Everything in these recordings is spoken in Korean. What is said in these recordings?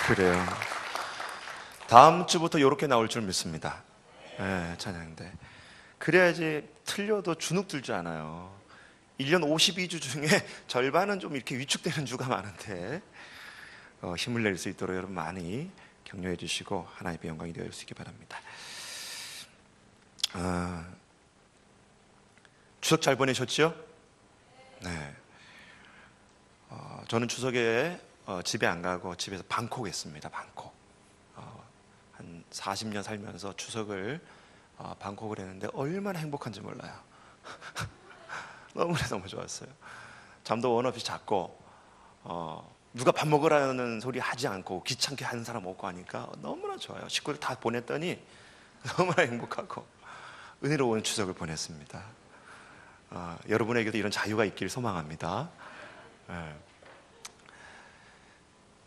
그래요. 다음 주부터 이렇게 나올 줄 믿습니다. 찬양대. 그래야지 틀려도 주눅 들지 않아요. 1년 52주 중에 절반은 좀 이렇게 위축되는 주가 많은데 힘을 낼 수 있도록 여러분 많이 격려해 주시고 하나님의 영광이 되어 주시기 바랍니다. 추석 잘 보내셨죠? 네. 저는 추석에 집에 안 가고 집에서 방콕 했습니다. 방콕. 한 40년 살면서 추석을 방콕을 했는데 얼마나 행복한지 몰라요. 너무 좋았어요. 잠도 원 없이 잤고 누가 밥 먹으라는 소리 하지 않고 귀찮게 하는 사람 없고 하니까 너무나 좋아요. 식구들 다 보냈더니 너무나 행복하고 은혜로운 추석을 보냈습니다. 여러분에게도 이런 자유가 있길 소망합니다.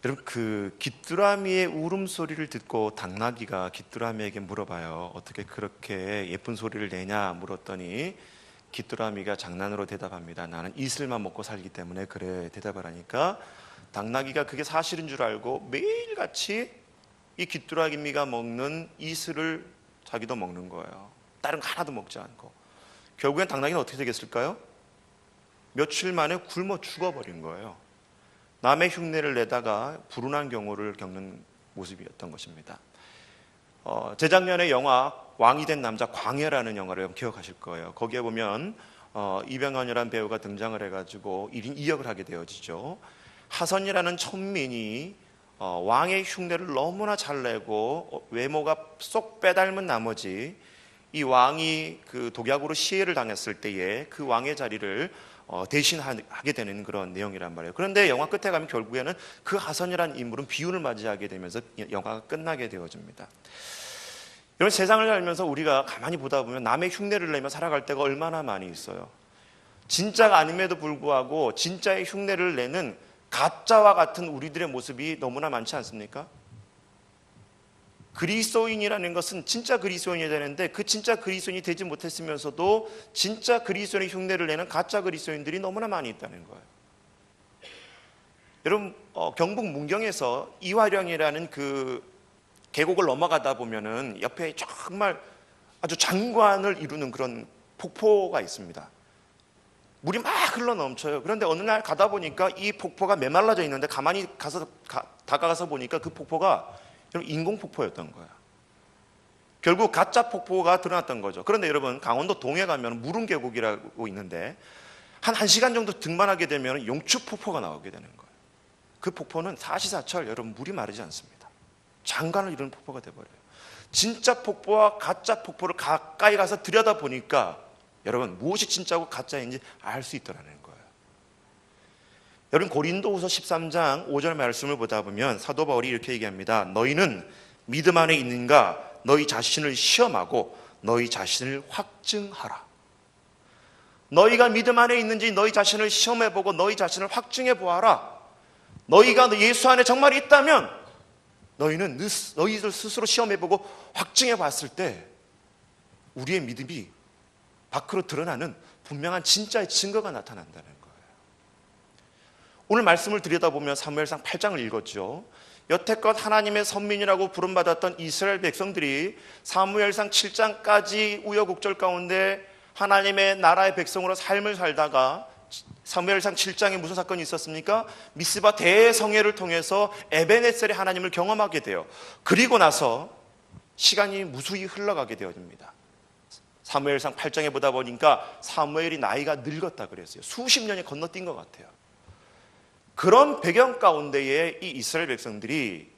여러분, 그 귀뚜라미의 울음소리를 듣고 당나귀가 귀뚜라미에게 물어봐요. 어떻게 그렇게 예쁜 소리를 내냐 물었더니 귀뚜라미가 장난으로 대답합니다. 나는 이슬만 먹고 살기 때문에 그래 대답을 하니까 당나귀가 그게 사실인 줄 알고 매일같이 이 귀뚜라미가 먹는 이슬을 자기도 먹는 거예요. 다른 거 하나도 먹지 않고. 결국엔 당나귀는 어떻게 되겠을까요? 며칠 만에 굶어 죽어버린 거예요. 남의 흉내를 내다가 불운한 경우를 겪는 모습이었던 것입니다. 재작년에 영화 왕이 된 남자 광해라는 영화를 기억하실 거예요. 거기에 보면 이병헌이라는 배우가 등장을 해가지고 1인 2역을 하게 되어지죠. 하선이라는 천민이 왕의 흉내를 너무나 잘 내고 외모가 쏙 빼닮은 나머지 이 왕이 그 독약으로 시해를 당했을 때에 그 왕의 자리를 대신하게 되는 그런 내용이란 말이에요. 그런데 영화 끝에 가면 결국에는 그 하선이라는 인물은 비운을 맞이하게 되면서 영화가 끝나게 되어집니다. 여러분, 세상을 살면서 우리가 가만히 보다 보면 남의 흉내를 내며 살아갈 때가 얼마나 많이 있어요. 진짜가 아님에도 불구하고 진짜의 흉내를 내는 가짜와 같은 우리들의 모습이 너무나 많지 않습니까? 그리스도인이라는 것은 진짜 그리스도인이 되는데 그 진짜 그리스도인이 되지 못했으면서도 진짜 그리스도인의 흉내를 내는 가짜 그리스도인들이 너무나 많이 있다는 거예요. 여러분, 경북 문경에서 이화령이라는 그 계곡을 넘어가다 보면은 옆에 정말 아주 장관을 이루는 그런 폭포가 있습니다. 물이 막 흘러 넘쳐요. 그런데 어느 날 가다 보니까 이 폭포가 메말라져 있는데 가만히 가서 다가가서 보니까 그 폭포가 인공 폭포였던 거예요. 결국 가짜 폭포가 드러났던 거죠. 그런데 여러분, 강원도 동해 가면 무릉계곡이라고 있는데 한 1시간 정도 등반하게 되면 용추 폭포가 나오게 되는 거예요. 그 폭포는 사시사철 여러분 물이 마르지 않습니다. 장관을 이루는 폭포가 돼버려요. 진짜 폭포와 가짜 폭포를 가까이 가서 들여다보니까 여러분 무엇이 진짜고 가짜인지 알 수 있더라는 거예요. 여러분, 고린도후서 13장 5절 말씀을 보다 보면 사도 바울이 이렇게 얘기합니다. 너희는 믿음 안에 있는가 너희 자신을 시험하고 너희 자신을 확증하라. 너희가 믿음 안에 있는지 너희 자신을 시험해보고 너희 자신을 확증해 보아라. 너희가 예수 안에 정말 있다면 너희는 너희들 스스로 시험해보고 확증해 봤을 때 우리의 믿음이 밖으로 드러나는 분명한 진짜의 증거가 나타난다는 거예요. 오늘 말씀을 들여다보면 사무엘상 8장을 읽었죠. 여태껏 하나님의 선민이라고 부름받았던 이스라엘 백성들이 사무엘상 7장까지 우여곡절 가운데 하나님의 나라의 백성으로 삶을 살다가 사무엘상 7장에 무슨 사건이 있었습니까? 미스바 대성회를 통해서 에벤에셀의 하나님을 경험하게 돼요. 그리고 나서 시간이 무수히 흘러가게 되어집니다. 사무엘상 8장에 보다 보니까 사무엘이 나이가 늙었다 그랬어요. 수십 년이 건너뛴 것 같아요. 그런 배경 가운데에 이 이스라엘 백성들이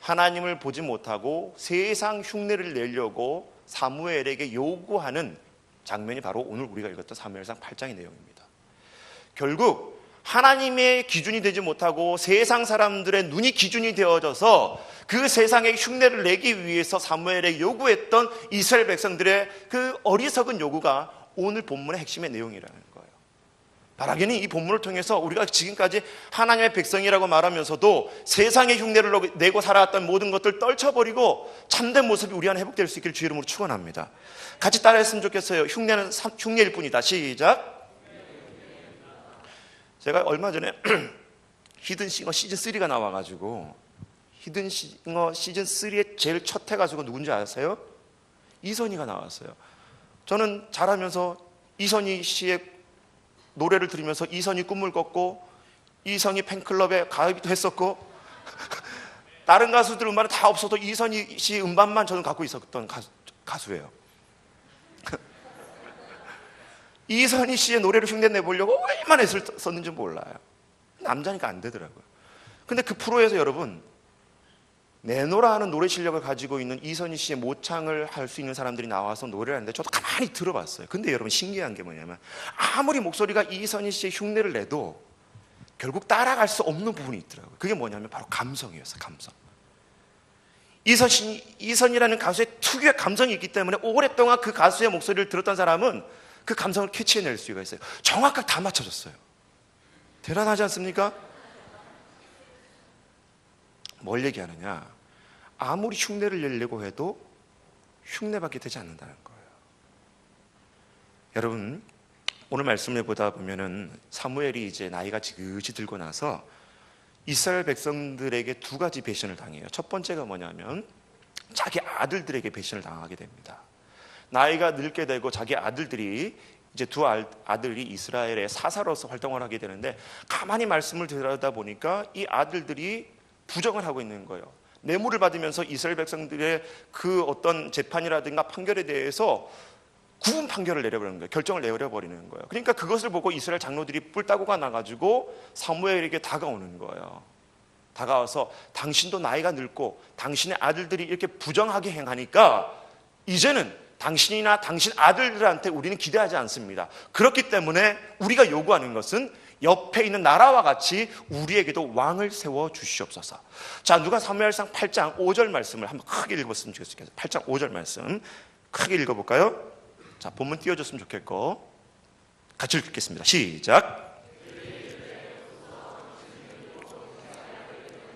하나님을 보지 못하고 세상 흉내를 내려고 사무엘에게 요구하는 장면이 바로 오늘 우리가 읽었던 사무엘상 8장의 내용입니다. 결국 하나님의 기준이 되지 못하고 세상 사람들의 눈이 기준이 되어져서 그 세상의 흉내를 내기 위해서 사무엘에게 요구했던 이스라엘 백성들의 그 어리석은 요구가 오늘 본문의 핵심의 내용이라는 거예요. 바라기는 이 본문을 통해서 우리가 지금까지 하나님의 백성이라고 말하면서도 세상의 흉내를 내고 살아왔던 모든 것들 떨쳐버리고 참된 모습이 우리 안에 회복될 수 있기를 주의 이름으로 축원합니다. 같이 따라했으면 좋겠어요. 흉내는 흉내일 뿐이다. 시작. 제가 얼마 전에 히든싱어 시즌3가 나와가지고 히든싱어 시즌3의 제일 첫 해가지고 누군지 아세요? 이선희가 나왔어요. 저는 자라면서 이선희 씨의 노래를 들으면서 이선희 꿈을 꿨고 이선희 팬클럽에 가입도 했었고 다른 가수들 음반은 다 없어도 이선희 씨 음반만 저는 갖고 있었던 가수예요. 이선희 씨의 노래를 흉내 내보려고 얼마나 애를 썼는지 몰라요. 남자니까 안 되더라고요. 근데 그 프로에서 여러분, 내노라 하는 노래 실력을 가지고 있는 이선희 씨의 모창을 할 수 있는 사람들이 나와서 노래를 하는데 저도 가만히 들어봤어요. 근데 여러분 신기한 게 뭐냐면 아무리 목소리가 이선희 씨의 흉내를 내도 결국 따라갈 수 없는 부분이 있더라고요. 그게 뭐냐면 바로 감성이었어요. 감성. 이선희라는 가수의 특유의 감성이 있기 때문에 오랫동안 그 가수의 목소리를 들었던 사람은 그 감성을 캐치해낼 수가 있어요. 정확하게 다 맞춰졌어요. 대단하지 않습니까? 뭘 얘기하느냐, 아무리 흉내를 내려고 해도 흉내밖에 되지 않는다는 거예요. 여러분, 오늘 말씀을 보다 보면은 사무엘이 이제 나이가 지긋이 들고 나서 이스라엘 백성들에게 두 가지 배신을 당해요. 첫 번째가 뭐냐면 자기 아들들에게 배신을 당하게 됩니다. 나이가 늙게 되고 자기 아들들이 이제 두 아들이 이스라엘의 사사로서 활동을 하게 되는데 가만히 말씀을 들여다 보니까 이 아들들이 부정을 하고 있는 거예요. 뇌물을 받으면서 이스라엘 백성들의 그 어떤 재판이라든가 판결에 대해서 구분 판결을 내려버리는 거예요. 결정을 내려버리는 거예요. 그러니까 그것을 보고 이스라엘 장로들이 뿔따구가 나가지고 사무엘에게 다가오는 거예요. 다가와서 당신도 나이가 늙고 당신의 아들들이 이렇게 부정하게 행하니까 이제는 당신이나 당신 아들들한테 우리는 기대하지 않습니다. 그렇기 때문에 우리가 요구하는 것은 옆에 있는 나라와 같이 우리에게도 왕을 세워 주시옵소서. 자, 누가 사무엘상 8장 5절 말씀을 한번 크게 읽어봤으면 좋겠습니다. 8장 5절 말씀 크게 읽어볼까요? 자, 본문 띄워줬으면 좋겠고 같이 읽겠습니다. 시작.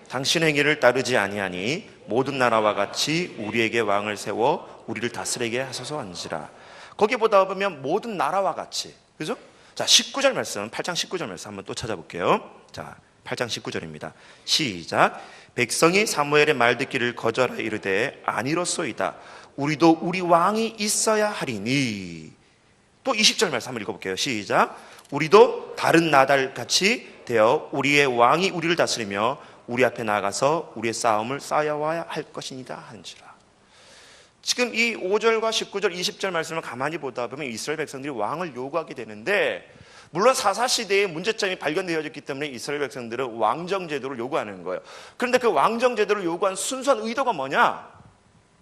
당신의 행위를 따르지 아니하니 모든 나라와 같이 우리에게 왕을 세워 우리를 다스리게 하소서 한지라. 거기 보다 보면 모든 나라와 같이, 그죠? 자, 19절 말씀, 8장 19절 말씀 한번 또 찾아볼게요. 자, 8장 19절입니다. 시작. 백성이 사무엘의 말 듣기를 거절하여 이르되 아니로소이다. 우리도 우리 왕이 있어야 하리니. 또 20절 말씀 한번 읽어볼게요. 시작. 우리도 다른 나달같이 되어 우리의 왕이 우리를 다스리며 우리 앞에 나가서 우리의 싸움을 쌓아와야 할 것이니다 한지라. 지금 이 5절과 19절, 20절 말씀을 가만히 보다 보면 이스라엘 백성들이 왕을 요구하게 되는데, 물론 사사시대에 문제점이 발견되어졌기 때문에 이스라엘 백성들은 왕정제도를 요구하는 거예요. 그런데 그 왕정제도를 요구한 순수한 의도가 뭐냐?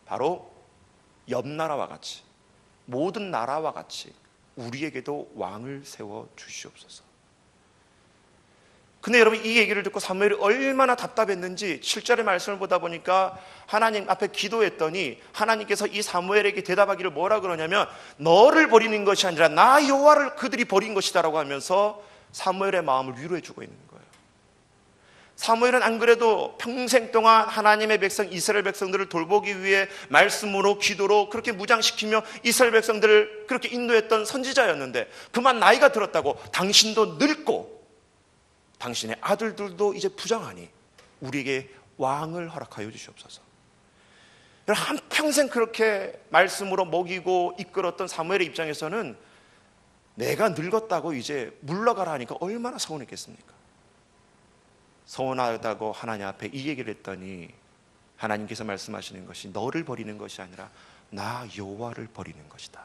바로 옆나라와 같이, 모든 나라와 같이 우리에게도 왕을 세워 주시옵소서. 근데 여러분, 이 얘기를 듣고 사무엘이 얼마나 답답했는지 7절의 말씀을 보다 보니까 하나님 앞에 기도했더니 하나님께서 이 사무엘에게 대답하기를 뭐라 그러냐면 너를 버리는 것이 아니라 나 여호와를 그들이 버린 것이다 라고 하면서 사무엘의 마음을 위로해 주고 있는 거예요. 사무엘은 안 그래도 평생 동안 하나님의 백성 이스라엘 백성들을 돌보기 위해 말씀으로 기도로 그렇게 무장시키며 이스라엘 백성들을 그렇게 인도했던 선지자였는데 그만 나이가 들었다고 당신도 늙고 당신의 아들들도 이제 부정하니 우리에게 왕을 허락하여 주시옵소서. 한평생 그렇게 말씀으로 먹이고 이끌었던 사무엘의 입장에서는 내가 늙었다고 이제 물러가라 하니까 얼마나 서운했겠습니까? 서운하다고 하나님 앞에 이 얘기를 했더니 하나님께서 말씀하시는 것이 너를 버리는 것이 아니라 나 여호와를 버리는 것이다.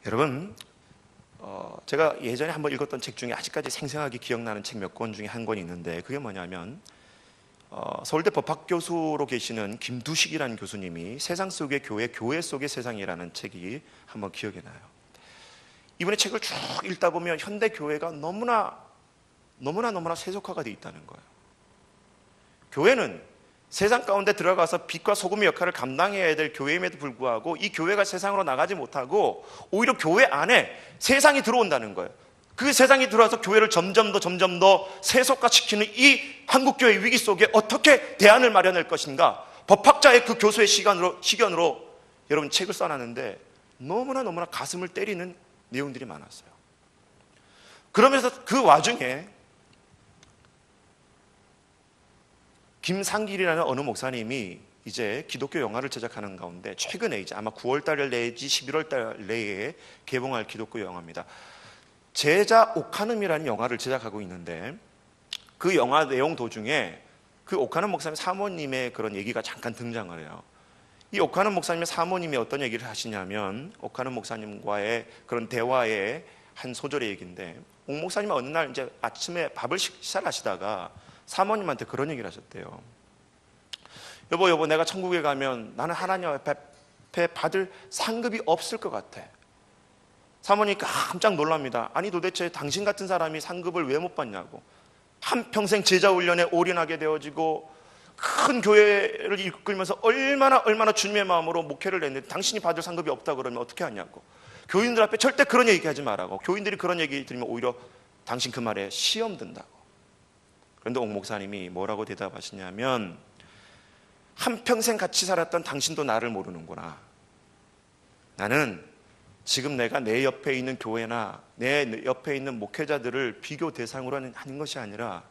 여러분, 제가 예전에 한번 읽었던 책 중에 아직까지 생생하게 기억나는 책 몇 권 중에 한 권이 있는데 그게 뭐냐면 서울대 법학교수로 계시는 김두식이라는 교수님이 세상 속의 교회 속의 세상이라는 책이 한번 기억이 나요. 이분의 책을 쭉 읽다 보면 현대 교회가 너무나 세속화가 되어 있다는 거예요. 교회는 세상 가운데 들어가서 빛과 소금의 역할을 감당해야 될 교회임에도 불구하고 이 교회가 세상으로 나가지 못하고 오히려 교회 안에 세상이 들어온다는 거예요. 그 세상이 들어와서 교회를 점점 더 세속화시키는 이 한국교회의 위기 속에 어떻게 대안을 마련할 것인가, 법학자의 그 교수의 시견으로 여러분 책을 써놨는데 너무나 가슴을 때리는 내용들이 많았어요. 그러면서 그 와중에 김상길이라는 어느 목사님이 이제 기독교 영화를 제작하는 가운데 최근에 이제 아마 9월달 내지 11월달 내에 개봉할 기독교 영화입니다. 제자 오카눔이라는 영화를 제작하고 있는데 그 영화 내용 도중에 그 오카눔 목사님 사모님의 그런 얘기가 잠깐 등장을 해요. 이 오카눔 목사님의 사모님이 어떤 얘기를 하시냐면 오카눔 목사님과의 그런 대화의 한 소절의 얘기인데 옥 목사님이 어느 날 이제 아침에 밥을 식사를 하시다가 사모님한테 그런 얘기를 하셨대요. 여보 내가 천국에 가면 나는 하나님 앞에 받을 상급이 없을 것 같아. 사모님이 깜짝 놀랍니다. 아니 도대체 당신 같은 사람이 상급을 왜 못 받냐고. 한평생 제자 훈련에 올인하게 되어지고 큰 교회를 이끌면서 얼마나 주님의 마음으로 목회를 했는데 당신이 받을 상급이 없다 그러면 어떻게 하냐고. 교인들 앞에 절대 그런 얘기 하지 말라고. 교인들이 그런 얘기 들으면 오히려 당신 그 말에 시험 든다고. 그런데 옥 목사님이 뭐라고 대답하시냐면 한평생 같이 살았던 당신도 나를 모르는구나. 나는 지금 내가 내 옆에 있는 교회나 내 옆에 있는 목회자들을 비교 대상으로 하는 것이 아니라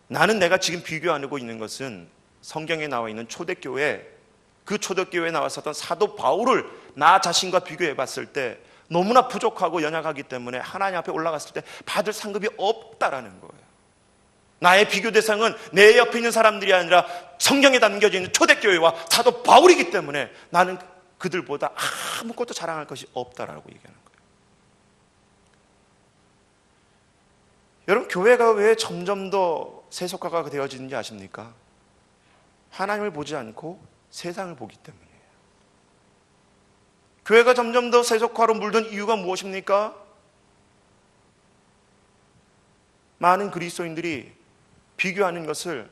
나는 내가 지금 비교하고 있는 것은 성경에 나와 있는 초대교회, 그 초대교회에 나왔었던 사도 바울을 나 자신과 비교해 봤을 때 너무나 부족하고 연약하기 때문에 하나님 앞에 올라갔을 때 받을 상급이 없다라는 거예요. 나의 비교 대상은 내 옆에 있는 사람들이 아니라 성경에 담겨져 있는 초대교회와 사도 바울이기 때문에 나는 그들보다 아무것도 자랑할 것이 없다라고 얘기하는 거예요. 여러분, 교회가 왜 점점 더 세속화가 되어지는지 아십니까? 하나님을 보지 않고 세상을 보기 때문이에요. 교회가 점점 더 세속화로 물든 이유가 무엇입니까? 많은 그리스도인들이 비교하는 것을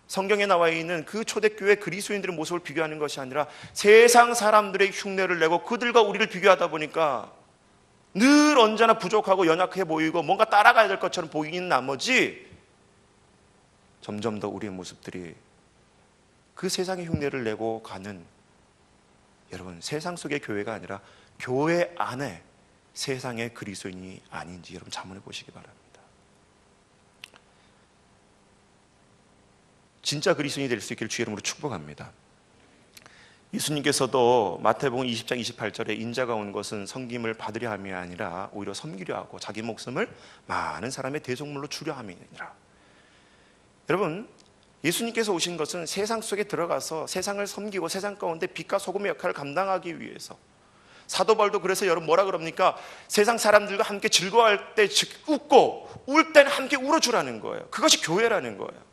성경에 나와 있는 그 초대교회 그리스도인들의 모습을 비교하는 것이 아니라 세상 사람들의 흉내를 내고 그들과 우리를 비교하다 보니까 늘 언제나 부족하고 연약해 보이고 뭔가 따라가야 될 것처럼 보이는 나머지 점점 더 우리의 모습들이 그 세상의 흉내를 내고 가는, 여러분, 세상 속의 교회가 아니라 교회 안에 세상의 그리스도인이 아닌지 여러분 자문해 보시기 바랍니다. 진짜 그리스도인이 될 수 있기를 주의 이름으로 축복합니다. 예수님께서도 마태복음 20장 28절에 인자가 온 것은 섬김을 받으려 함이 아니라 오히려 섬기려 하고 자기 목숨을 많은 사람의 대속물로 주려 함이니라. 여러분, 예수님께서 오신 것은 세상 속에 들어가서 세상을 섬기고 세상 가운데 빛과 소금의 역할을 감당하기 위해서. 사도 바울도 그래서 여러분 뭐라 그럽니까? 세상 사람들과 함께 즐거워할 때 웃고 울 때는 함께 울어주라는 거예요. 그것이 교회라는 거예요.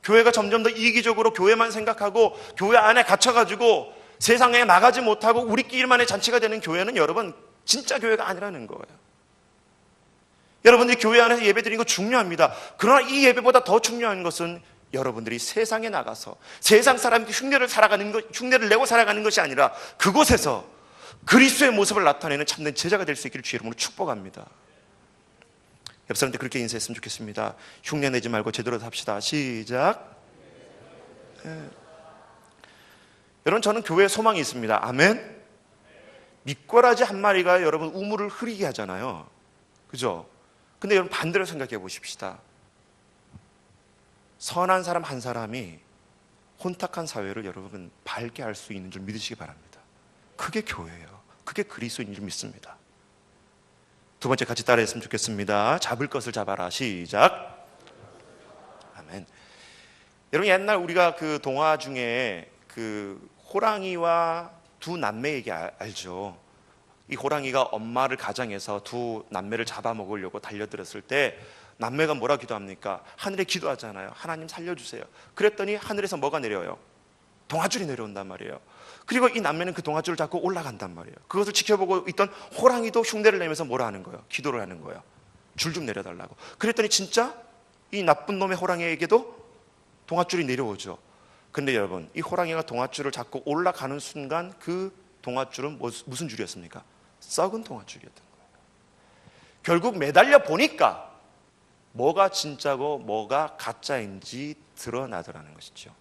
교회가 점점 더 이기적으로 교회만 생각하고 교회 안에 갇혀가지고 세상에 나가지 못하고 우리끼리만의 잔치가 되는 교회는 여러분 진짜 교회가 아니라는 거예요. 여러분들이 교회 안에서 예배 드리는 거 중요합니다. 그러나 이 예배보다 더 중요한 것은 여러분들이 세상에 나가서 세상 사람들이 흉내를 내고 살아가는 것이 아니라 그곳에서 그리스도의 모습을 나타내는 참된 제자가 될 수 있기를 주의 이름으로 축복합니다. 옆 사람한테 그렇게 인사했으면 좋겠습니다. 흉내 내지 말고 제대로 합시다. 시작. 여러분, 저는 교회에 소망이 있습니다. 아멘. 미꾸라지 한 마리가 여러분 우물을 흐리게 하잖아요. 그죠? 근데 여러분 반대로 생각해 보십시다. 선한 사람 한 사람이 혼탁한 사회를 여러분 밝게 할 수 있는 줄 믿으시기 바랍니다. 그게 교회예요. 그게 그리스도인 줄 믿습니다. 두 번째 같이 따라했으면 좋겠습니다. 잡을 것을 잡아라. 시작. 아멘. 여러분, 옛날 우리가 그 동화 중에 그 호랑이와 두 남매 얘기 알죠? 이 호랑이가 엄마를 가장해서 두 남매를 잡아먹으려고 달려들었을 때 남매가 뭐라 기도합니까? 하늘에 기도하잖아요. 하나님 살려주세요. 그랬더니 하늘에서 뭐가 내려요? 동아줄이 내려온단 말이에요. 그리고 이 남매는 그 동아줄을 잡고 올라간단 말이에요. 그것을 지켜보고 있던 호랑이도 흉내를 내면서 뭐라 하는 거예요? 기도를 하는 거예요. 줄 좀 내려달라고. 그랬더니 진짜 이 나쁜 놈의 호랑이에게도 동아줄이 내려오죠. 근데 여러분, 이 호랑이가 동아줄을 잡고 올라가는 순간 그 동아줄은 무슨 줄이었습니까? 썩은 동아줄이었던 거예요. 결국 매달려 보니까 뭐가 진짜고 뭐가 가짜인지 드러나더라는 것이죠.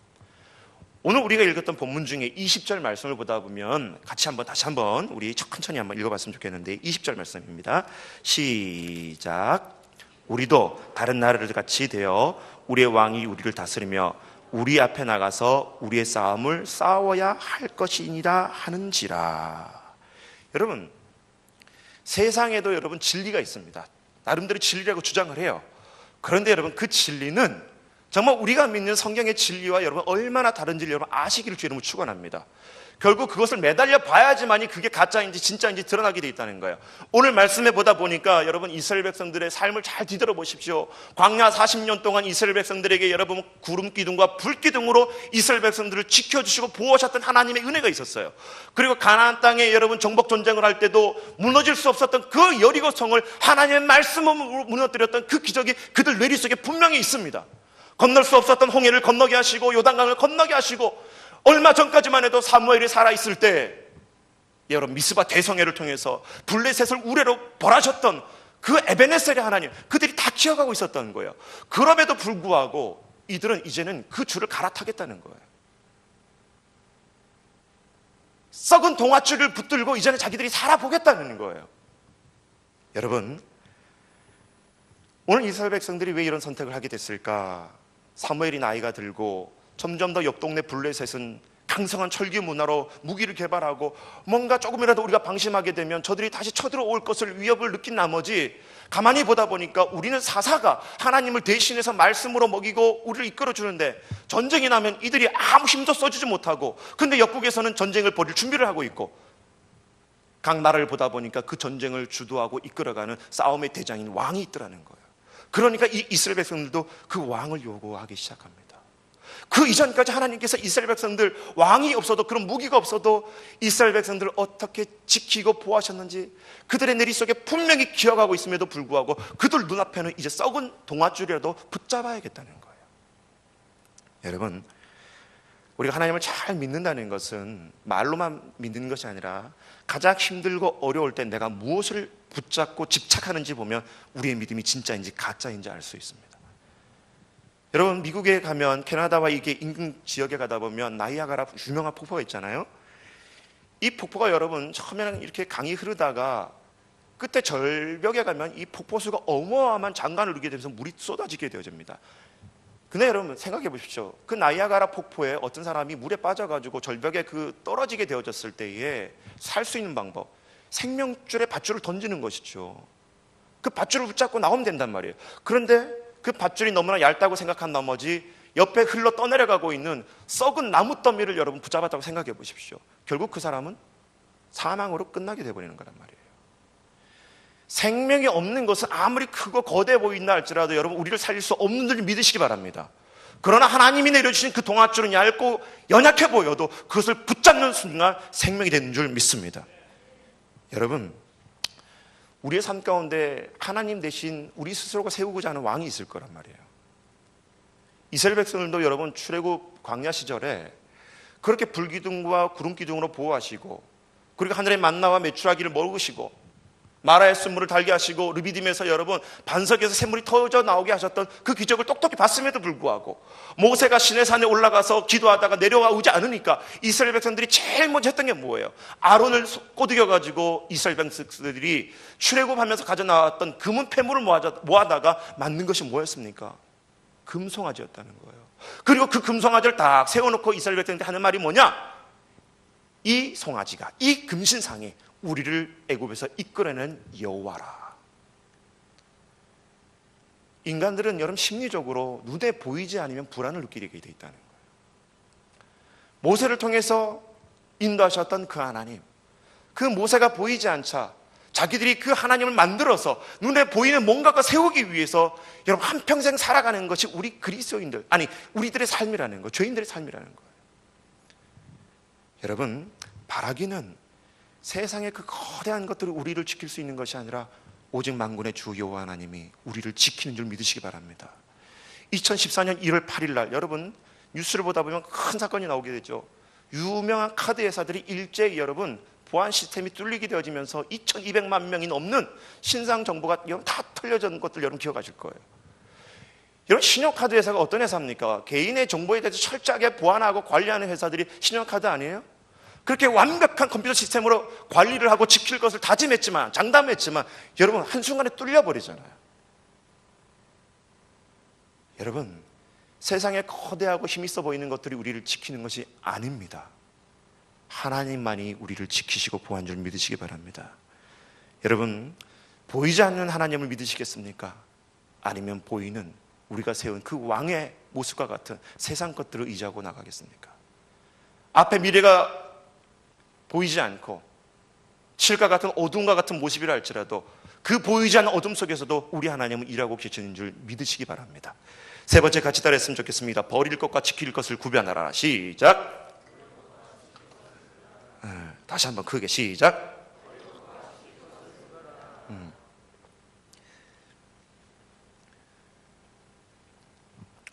오늘 우리가 읽었던 본문 중에 20절 말씀을 보다 보면 다시 한번 우리 천천히 한번 읽어봤으면 좋겠는데 20절 말씀입니다. 시작. 우리도 다른 나라들 같이 되어 우리의 왕이 우리를 다스리며 우리 앞에 나가서 우리의 싸움을 싸워야 할 것이니라 하는지라. 여러분, 세상에도 여러분 진리가 있습니다. 나름대로 진리라고 주장을 해요. 그런데 여러분, 그 진리는 정말 우리가 믿는 성경의 진리와 여러분 얼마나 다른지를 여러분 아시기를 주의 이름으로 축원합니다. 결국 그것을 매달려 봐야지만이 그게 가짜인지 진짜인지 드러나게 돼 있다는 거예요. 오늘 말씀에 보다 보니까 여러분 이스라엘 백성들의 삶을 잘 뒤돌아 보십시오. 광야 40년 동안 이스라엘 백성들에게 여러분 구름 기둥과 불 기둥으로 이스라엘 백성들을 지켜주시고 보호하셨던 하나님의 은혜가 있었어요. 그리고 가나안 땅에 여러분 정복 전쟁을 할 때도 무너질 수 없었던 그 여리고 성을 하나님의 말씀으로 무너뜨렸던 그 기적이 그들 뇌리 속에 분명히 있습니다. 건널 수 없었던 홍해를 건너게 하시고 요단강을 건너게 하시고, 얼마 전까지만 해도 사무엘이 살아있을 때 여러분 미스바 대성회를 통해서 블레셋을 우레로 벌하셨던 그 에베네셀의 하나님, 그들이 다 기억하고 있었던 거예요. 그럼에도 불구하고 이들은 이제는 그 줄을 갈아타겠다는 거예요. 썩은 동아줄을 붙들고 이제는 자기들이 살아보겠다는 거예요. 여러분, 오늘 이스라엘 백성들이 왜 이런 선택을 하게 됐을까? 사무엘이 나이가 들고 점점 더 옆 동네 블레셋은 강성한 철기 문화로 무기를 개발하고 뭔가 조금이라도 우리가 방심하게 되면 저들이 다시 쳐들어올 것을 위협을 느낀 나머지 가만히 보다 보니까 우리는 사사가 하나님을 대신해서 말씀으로 먹이고 우리를 이끌어 주는데, 전쟁이 나면 이들이 아무 힘도 써주지 못하고, 근데 역국에서는 전쟁을 벌일 준비를 하고 있고, 각 나라를 보다 보니까 그 전쟁을 주도하고 이끌어가는 싸움의 대장인 왕이 있더라는 거예요. 그러니까 이 이스라엘 백성들도 그 왕을 요구하기 시작합니다. 그 이전까지 하나님께서 이스라엘 백성들 왕이 없어도, 그런 무기가 없어도 이스라엘 백성들을 어떻게 지키고 보호하셨는지 그들의 내리 속에 분명히 기억하고 있음에도 불구하고 그들 눈앞에는 이제 썩은 동아줄이라도 붙잡아야겠다는 거예요. 여러분, 우리가 하나님을 잘 믿는다는 것은 말로만 믿는 것이 아니라 가장 힘들고 어려울 때 내가 무엇을 붙잡고 집착하는지 보면 우리의 믿음이 진짜인지 가짜인지 알 수 있습니다. 여러분, 미국에 가면 캐나다와 이게 인근 지역에 가다 보면 나이아가라 유명한 폭포가 있잖아요. 이 폭포가 여러분 처음에는 이렇게 강이 흐르다가 끝에 절벽에 가면 이 폭포수가 어마어마한 장관을 이루게 되면서 물이 쏟아지게 되어집니다. 근데 여러분 생각해 보십시오. 그 나이아가라 폭포에 어떤 사람이 물에 빠져가지고 절벽에 떨어지게 되어졌을 때에 살 수 있는 방법, 생명줄에 밧줄을 던지는 것이죠. 그 밧줄을 붙잡고 나오면 된단 말이에요. 그런데 그 밧줄이 너무나 얇다고 생각한 나머지 옆에 흘러 떠내려가고 있는 썩은 나무 더미를 여러분 붙잡았다고 생각해 보십시오. 결국 그 사람은 사망으로 끝나게 되어버리는 거란 말이에요. 생명이 없는 것은 아무리 크고 거대해 보인다 할지라도 여러분 우리를 살릴 수 없는 줄 믿으시기 바랍니다. 그러나 하나님이 내려주신 그 동아줄은 얇고 연약해 보여도 그것을 붙잡는 순간 생명이 되는 줄 믿습니다. 여러분, 우리의 삶 가운데 하나님 대신 우리 스스로가 세우고자 하는 왕이 있을 거란 말이에요. 이스라엘 백성들도 여러분 출애굽 광야 시절에 그렇게 불기둥과 구름기둥으로 보호하시고, 그리고 하늘의 만나와 메추라기를 먹으시고, 마라의 쓴물을 달게 하시고, 르비딤에서 여러분 반석에서 샘물이 터져 나오게 하셨던 그 기적을 똑똑히 봤음에도 불구하고 모세가 시내산에 올라가서 기도하다가 내려와 오지 않으니까 이스라엘 백성들이 제일 먼저 했던 게 뭐예요? 아론을 꼬드겨가지고 이스라엘 백성들이 출애굽하면서 가져나왔던 금은 폐물을 모아다가 만든 것이 뭐였습니까? 금송아지였다는 거예요. 그리고 그 금송아지를 딱 세워놓고 이스라엘 백성들이 하는 말이 뭐냐? 이 송아지가, 이 금신상이 우리를 애굽에서 이끌어낸 여호와라. 인간들은 여러분 심리적으로 눈에 보이지 않으면 불안을 느끼게 돼 있다는 거예요. 모세를 통해서 인도하셨던 그 하나님, 그 모세가 보이지 않자 자기들이 그 하나님을 만들어서 눈에 보이는 뭔가가 세우기 위해서 여러분 한평생 살아가는 것이 우리 그리스도인들, 아니 우리들의 삶이라는 거예요. 죄인들의 삶이라는 거예요. 여러분, 바라기는 세상의 그 거대한 것들을 우리를 지킬 수 있는 것이 아니라 오직 만군의 주 여호와 하나님이 우리를 지키는 줄 믿으시기 바랍니다. 2014년 1월 8일 날 여러분 뉴스를 보다 보면 큰 사건이 나오게 되죠. 유명한 카드 회사들이 일제히 여러분 보안 시스템이 뚫리게 되어지면서 2200만 명이 넘는 신상 정보가 다 털려진 것들 여러분 기억하실 거예요. 여러분, 신용카드 회사가 어떤 회사입니까? 개인의 정보에 대해서 철저하게 보안하고 관리하는 회사들이 신용카드 아니에요? 그렇게 완벽한 컴퓨터 시스템으로 관리를 하고 지킬 것을 다짐했지만, 장담했지만 여러분, 한순간에 뚫려버리잖아요. 여러분, 세상에 거대하고 힘있어 보이는 것들이 우리를 지키는 것이 아닙니다. 하나님만이 우리를 지키시고 보호한 줄 믿으시기 바랍니다. 여러분, 보이지 않는 하나님을 믿으시겠습니까? 아니면 보이는 우리가 세운 그 왕의 모습과 같은 세상 것들을 의지하고 나가겠습니까? 앞에 미래가 보이지 않고 칠과 같은 어둠과 같은 모습이라 할지라도 그 보이지 않는 어둠 속에서도 우리 하나님은 일하고 계시는 줄 믿으시기 바랍니다. 세 번째 같이 따라했으면 좋겠습니다. 버릴 것과 지킬 것을 구별하라. 시작. 다시 한번 크게 시작.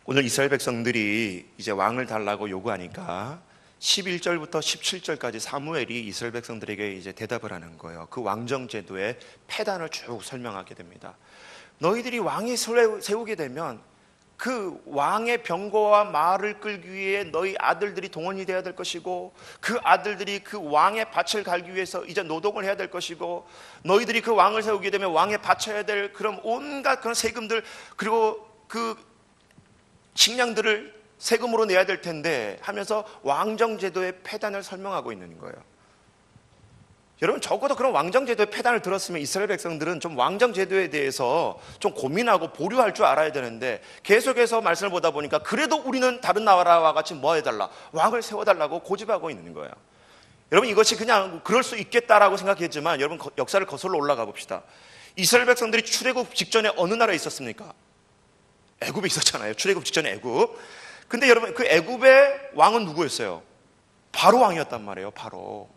오늘 이스라엘 백성들이 이제 왕을 달라고 요구하니까 11절부터 17절까지 사무엘이 이스라엘 백성들에게 이제 대답을 하는 거예요. 그 왕정 제도의 폐단을 쭉 설명하게 됩니다. 너희들이 왕이 세우게 되면 그 왕의 병거와 말을 끌기 위해 너희 아들들이 동원이 되어야 될 것이고, 그 아들들이 그 왕의 밭을 갈기 위해서 이제 노동을 해야 될 것이고, 너희들이 그 왕을 세우게 되면 왕에 바쳐야 될 그런 온갖 그런 세금들, 그리고 그 식량들을 세금으로 내야 될 텐데 하면서 왕정제도의 폐단을 설명하고 있는 거예요. 여러분, 적어도 그런 왕정제도의 폐단을 들었으면 이스라엘 백성들은 좀 왕정제도에 대해서 좀 고민하고 보류할 줄 알아야 되는데, 계속해서 말씀을 보다 보니까 그래도 우리는 다른 나라와 같이 뭐 해달라, 왕을 세워달라고 고집하고 있는 거예요. 여러분, 이것이 그냥 그럴 수 있겠다라고 생각했지만, 여러분 역사를 거슬러 올라가 봅시다. 이스라엘 백성들이 출애굽 직전에 어느 나라에 있었습니까? 애굽에 있었잖아요. 출애굽 직전에 애굽. 근데 여러분, 그 애굽의 왕은 누구였어요? 바로 왕이었단 말이에요. 바로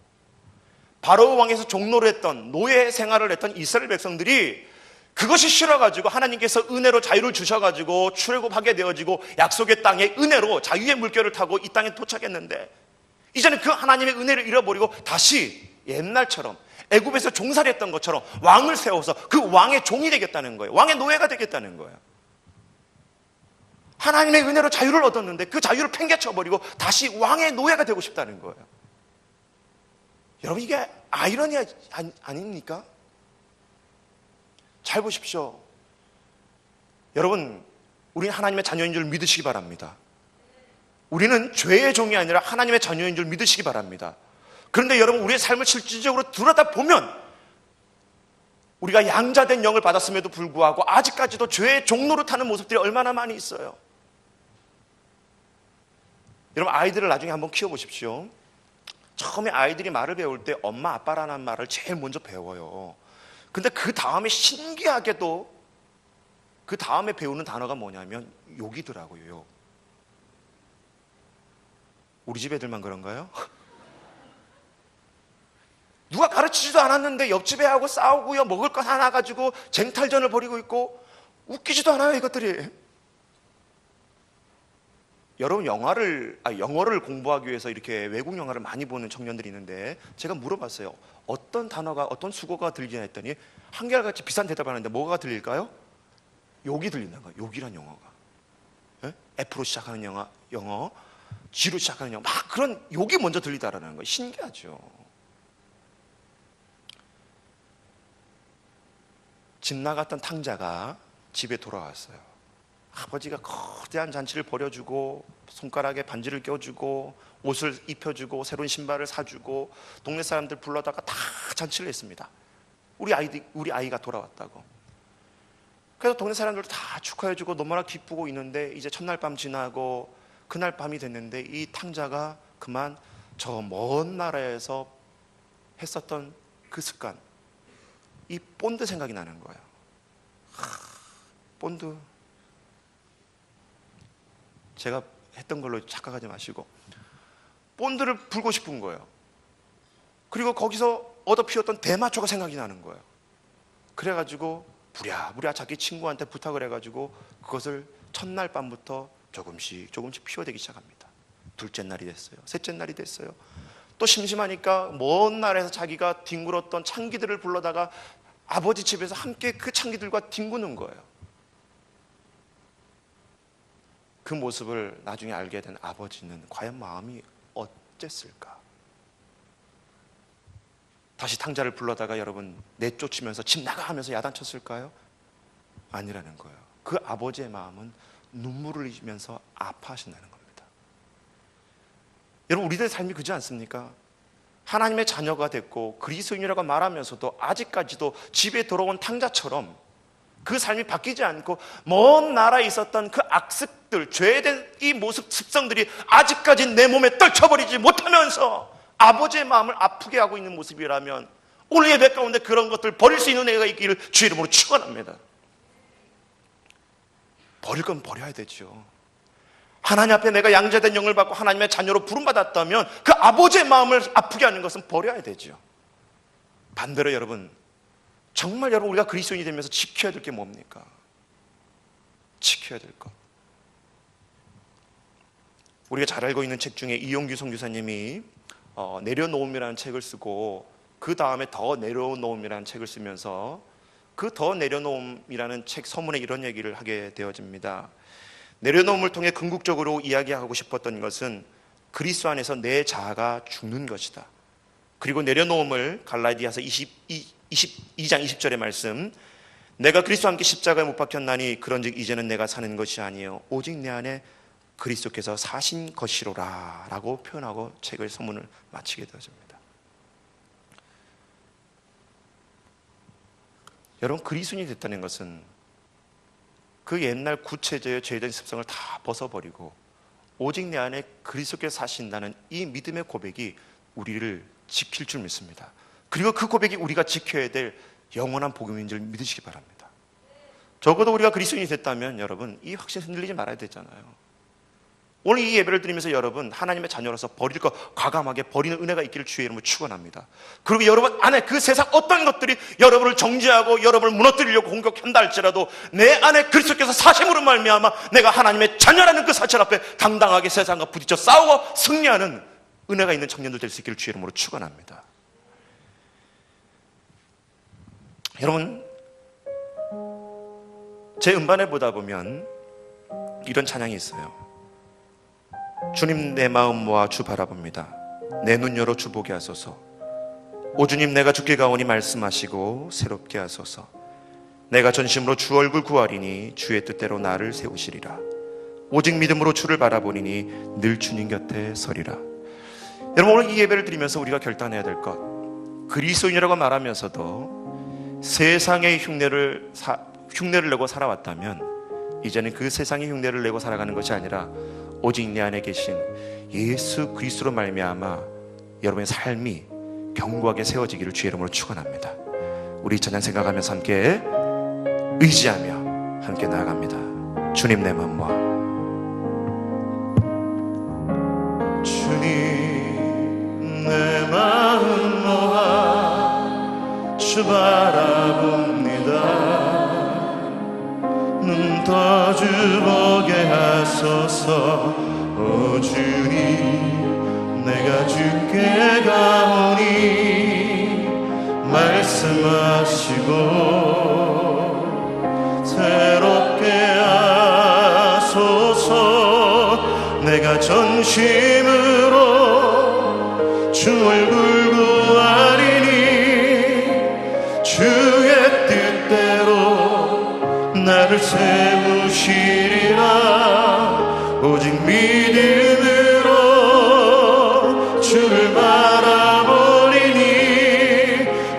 왕에서 종노를 했던, 노예 생활을 했던 이스라엘 백성들이 그것이 싫어가지고 하나님께서 은혜로 자유를 주셔가지고 출애굽하게 되어지고 약속의 땅에 은혜로 자유의 물결을 타고 이 땅에 도착했는데, 이제는 그 하나님의 은혜를 잃어버리고 다시 옛날처럼 애굽에서 종살이 했던 것처럼 왕을 세워서 그 왕의 종이 되겠다는 거예요. 왕의 노예가 되겠다는 거예요. 하나님의 은혜로 자유를 얻었는데 그 자유를 팽개쳐버리고 다시 왕의 노예가 되고 싶다는 거예요. 여러분, 이게 아이러니 아닙니까? 잘 보십시오. 여러분, 우리는 하나님의 자녀인 줄 믿으시기 바랍니다. 우리는 죄의 종이 아니라 하나님의 자녀인 줄 믿으시기 바랍니다. 그런데 여러분, 우리의 삶을 실질적으로 들여다보면 우리가 양자된 영을 받았음에도 불구하고 아직까지도 죄의 종로를 타는 모습들이 얼마나 많이 있어요. 여러분, 아이들을 나중에 한번 키워보십시오. 처음에 아이들이 말을 배울 때 엄마 아빠라는 말을 제일 먼저 배워요. 근데 그 다음에 신기하게도 그 다음에 배우는 단어가 뭐냐면 욕이더라고요. 욕. 우리 집 애들만 그런가요? 누가 가르치지도 않았는데 옆집 애하고 싸우고요, 먹을 것 하나 가지고 쟁탈전을 벌이고 있고, 웃기지도 않아요, 이것들이. 여러분, 영어를 공부하기 위해서 이렇게 외국 영화를 많이 보는 청년들이 있는데, 제가 물어봤어요. 어떤 단어가, 어떤 수고가 들리냐 했더니 한결같이 비싼 대답을 하는데 뭐가 들릴까요? 욕이 들린다는 거예요. 욕이란 영어가. 예? F로 시작하는 영어, G로 시작하는 영어, 막 그런 욕이 먼저 들리다라는 거예요. 신기하죠. 집 나갔던 탕자가 집에 돌아왔어요. 아버지가 거대한 잔치를 벌여주고 손가락에 반지를 껴주고 옷을 입혀주고 새로운 신발을 사주고 동네 사람들 불러다가 다 잔치를 했습니다. 우리 아이가 돌아왔다고. 그래서 동네 사람들 다 축하해주고 너무나 기쁘고 있는데, 이제 첫날 밤 지나고 그날 밤이 됐는데 이 탕자가 그만 저 먼 나라에서 했었던 그 습관, 이 본드 생각이 나는 거예요. 본드, 제가 했던 걸로 착각하지 마시고 본드를 불고 싶은 거예요. 그리고 거기서 얻어 피웠던 대마초가 생각이 나는 거예요. 그래가지고 부랴부랴 자기 친구한테 부탁을 해가지고 그것을 첫날 밤부터 조금씩 피워대기 시작합니다. 둘째 날이 됐어요. 셋째 날이 됐어요. 또 심심하니까 먼 나라에서 자기가 뒹굴었던 창기들을 불러다가 아버지 집에서 함께 그 창기들과 뒹구는 거예요. 그 모습을 나중에 알게 된 아버지는 과연 마음이 어땠을까? 다시 탕자를 불러다가 여러분 내쫓으면서 집 나가 하면서 야단쳤을까요? 아니라는 거예요. 그 아버지의 마음은 눈물을 흘리면서 아파하신다는 겁니다. 여러분, 우리들의 삶이 그렇지 않습니까? 하나님의 자녀가 됐고 그리스도인이라고 말하면서도 아직까지도 집에 들어온 탕자처럼 그 삶이 바뀌지 않고 먼 나라에 있었던 그 악습들, 죄된 이 모습, 습성들이 아직까지 내 몸에 떨쳐버리지 못하면서 아버지의 마음을 아프게 하고 있는 모습이라면 오늘 예배 가운데 그런 것들 버릴 수 있는 애가 있기를 주의 이름으로 축원합니다. 버릴 건 버려야 되죠. 하나님 앞에 내가 양자된 영을 받고 하나님의 자녀로 부름받았다면 그 아버지의 마음을 아프게 하는 것은 버려야 되죠. 반대로 여러분, 정말 여러분 우리가 그리스도인이 되면서 지켜야 될 게 뭡니까? 지켜야 될 것. 우리가 잘 알고 있는 책 중에 이용규 선교사님이 내려놓음이라는 책을 쓰고 그 다음에 더 내려놓음이라는 책을 쓰면서 그 더 내려놓음이라는 책 서문에 이런 얘기를 하게 되어집니다. 내려놓음을 통해 궁극적으로 이야기하고 싶었던 것은 그리스도 안에서 내 자아가 죽는 것이다. 그리고 내려놓음을 갈라디아서 22장 20절의 말씀, 내가 그리스도와 함께 십자가에 못 박혔나니 그런즉 이제는 내가 사는 것이 아니요 오직 내 안에 그리스도께서 사신 것이로라 라고 표현하고 책의 서문을 마치게 되어집니다. 여러분, 그리스도인이 됐다는 것은 그 옛날 구체적인 죄된 습성을 다 벗어버리고 오직 내 안에 그리스도께서 사신다는 이 믿음의 고백이 우리를 지킬 줄 믿습니다. 그리고 그 고백이 우리가 지켜야 될 영원한 복음인 줄 믿으시기 바랍니다. 적어도 우리가 그리스도인이 됐다면 여러분 이 확신 흔들리지 말아야 되잖아요. 오늘 이 예배를 드리면서 여러분 하나님의 자녀로서 버릴 것 과감하게 버리는 은혜가 있기를 주의 이름으로 축원합니다. 그리고 여러분 안에 그 세상 어떤 것들이 여러분을 정죄하고 여러분을 무너뜨리려고 공격한다 할지라도 내 안에 그리스도께서 사심으로 말미암아 내가 하나님의 자녀라는 그 사실 앞에 당당하게 세상과 부딪혀 싸우고 승리하는 은혜가 있는 청년들 될 수 있기를 주의 이름으로 축원합니다. 여러분, 제 음반에 보다 보면 이런 찬양이 있어요. 주님 내 마음 모아 주 바라봅니다. 내 눈 열어 주 보게 하소서. 오 주님 내가 주께 가오니 말씀하시고 새롭게 하소서. 내가 전심으로 주 얼굴 구하리니 주의 뜻대로 나를 세우시리라. 오직 믿음으로 주를 바라보리니 늘 주님 곁에 서리라. 여러분, 오늘 이 예배를 드리면서 우리가 결단해야 될 것, 그리스도인이라고 말하면서도 세상의 흉내를 내고 살아왔다면 이제는 그 세상의 흉내를 내고 살아가는 것이 아니라 오직 내 안에 계신 예수 그리스도로 말미암아 여러분의 삶이 견고하게 세워지기를 주의 이름으로 축원합니다. 우리 찬양 생각하면서 함께 의지하며 함께 나아갑니다. 주님 내 마음 모아 주님 내 마음 모아 주 바라봅니다. 눈 떠 주 보게 하소서. 오 주님 내가 주께 가오니 말씀하시고 새롭게 하소서. 내가 전심으로 주 얼굴 구하리니 주의 뜻대로 나를 세우시리라. 오직 믿음으로 주를 바라보리니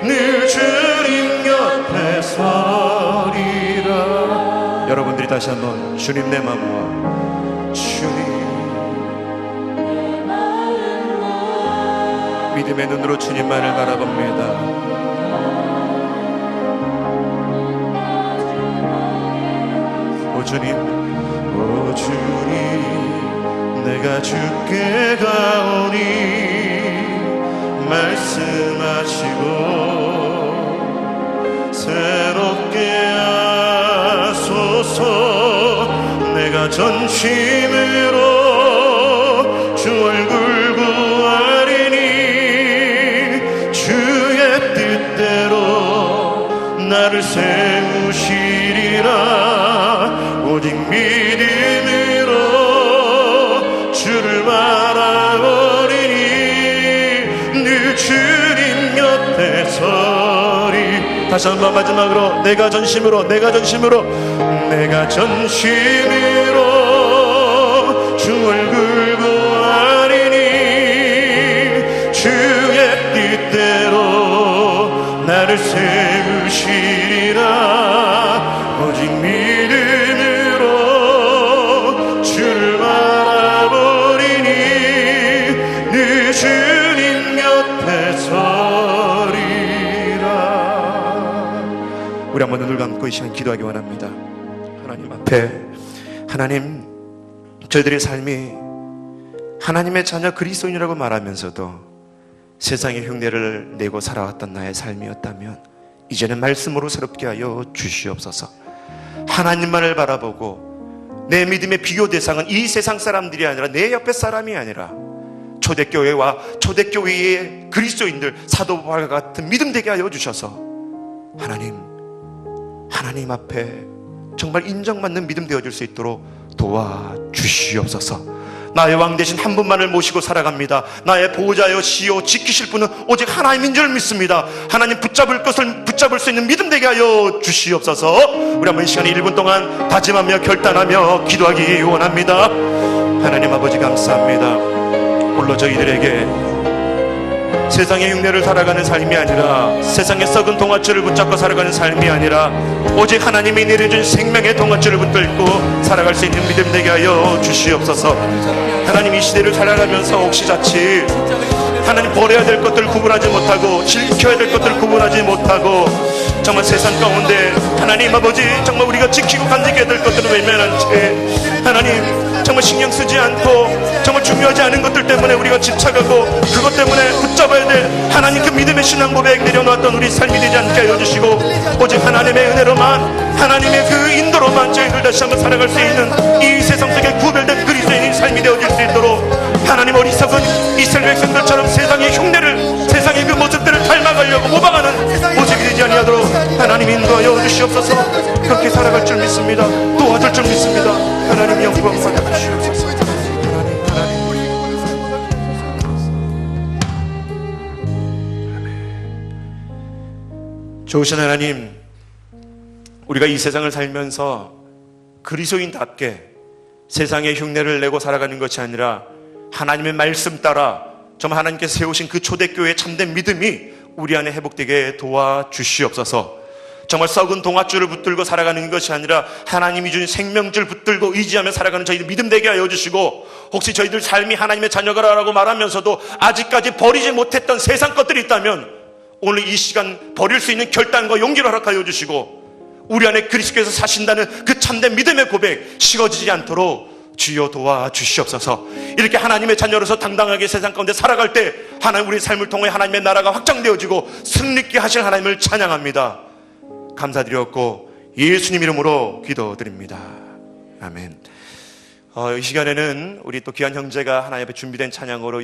늘 주님 곁에 서리라. 여러분들이 다시 한번 주님 내 마음 모아 주님 믿음의 눈으로 주님만을 바라봅니다. 오 주님 내가 주께 가오니 말씀하시고 새롭게 하소서. 내가 전심으로 주 얼굴 구하리니 주의 뜻대로 나를 세우시리라. 오직 믿음으로 주를 바라보리니 늘 주님 곁에 서리. 다시 한번 마지막으로 내가 전심으로 주 얼굴 구하리니 주의 뜻대로 나를 세우시리라. 오직 믿음으로 주를 바라보리니 늘 주님 곁에 서리라. 우리 한번 눈을 감고 이 시간 기도하기 원합니다. 하나님 앞에, 하나님, 저희들의 삶이 하나님의 자녀 그리스도인이라고 말하면서도 세상의 흉내를 내고 살아왔던 나의 삶이었다면 이제는 말씀으로 새롭게 하여 주시옵소서. 하나님만을 바라보고 내 믿음의 비교 대상은 이 세상 사람들이 아니라 내 옆에 사람이 아니라 초대교회와 초대교회의 그리스도인들, 사도 바울과 같은 믿음 되게 하여 주셔서 하나님 앞에 정말 인정받는 믿음 되어줄 수 있도록 도와주시옵소서. 나의 왕 대신 한 분만을 모시고 살아갑니다. 나의 보호자여 시요 지키실 분은 오직 하나님인 줄 믿습니다. 하나님 붙잡을 것을 붙잡을 수 있는 믿음 되게 하여 주시옵소서. 우리 한번 이 시간에 1분 동안 다짐하며 결단하며 기도하기 원합니다. 하나님 아버지 감사합니다. 홀로 저희들에게 세상의 흉내를 살아가는 삶이 아니라, 세상의 썩은 동아줄을 붙잡고 살아가는 삶이 아니라 오직 하나님이 내려준 생명의 동아줄을 붙들고 살아갈 수 있는 믿음 되게 하여 주시옵소서. 하나님, 이 시대를 살아가면서 혹시 자칫 하나님 버려야 될 것들을 구분하지 못하고 지켜야 될 것들을 구분하지 못하고 정말 세상 가운데 하나님 아버지 정말 우리가 지키고 간직해야 될 것들은 외면한 채 하나님 정말 신경 쓰지 않고 정말 중요하지 않은 것들 때문에 우리가 집착하고 그것 때문에 붙잡아야 될 하나님 그 믿음의 신앙 고백 내려놓았던 우리 삶이 되지 않게 하여 주시고 오직 하나님의 은혜로만, 하나님의 그 인도로만 저희들 다시 한번 살아갈 수 있는 이 세상 속에 구별된 그리스도인의 삶이 되어질 수 있도록 하나님, 어리석은 이스라엘 백성들처럼 세상의 흉내를, 세상의 그 모습들을 닮아가려고 모방하는 모습이 되지 아니하도록 하나님 인도하여 주시옵소서. 그렇게 살아갈 줄 믿습니다. 도와줄 줄 믿습니다. 하나님 영광 받아 주시옵소서. 좋으신 하나님, 우리가 이 세상을 살면서 그리스도인답게 세상의 흉내를 내고 살아가는 것이 아니라 하나님의 말씀 따라 정말 하나님께서 세우신 그 초대교회의 참된 믿음이 우리 안에 회복되게 도와주시옵소서. 정말 썩은 동아줄을 붙들고 살아가는 것이 아니라 하나님이 준 생명줄 붙들고 의지하며 살아가는 저희들 믿음 되게 하여 주시고, 혹시 저희들 삶이 하나님의 자녀가라고 말하면서도 아직까지 버리지 못했던 세상 것들이 있다면 오늘 이 시간 버릴 수 있는 결단과 용기를 허락하여 주시고 우리 안에 그리스도께서 사신다는 그 참된 믿음의 고백 식어지지 않도록 주여 도와주시옵소서. 이렇게 하나님의 자녀로서 당당하게 세상 가운데 살아갈 때 하나님 우리의 삶을 통해 하나님의 나라가 확장되어지고 승리있게 하실 하나님을 찬양합니다. 감사드렸고 예수님 이름으로 기도드립니다. 아멘. 이 시간에는 우리 또 귀한 형제가 하나님 앞에 준비된 찬양으로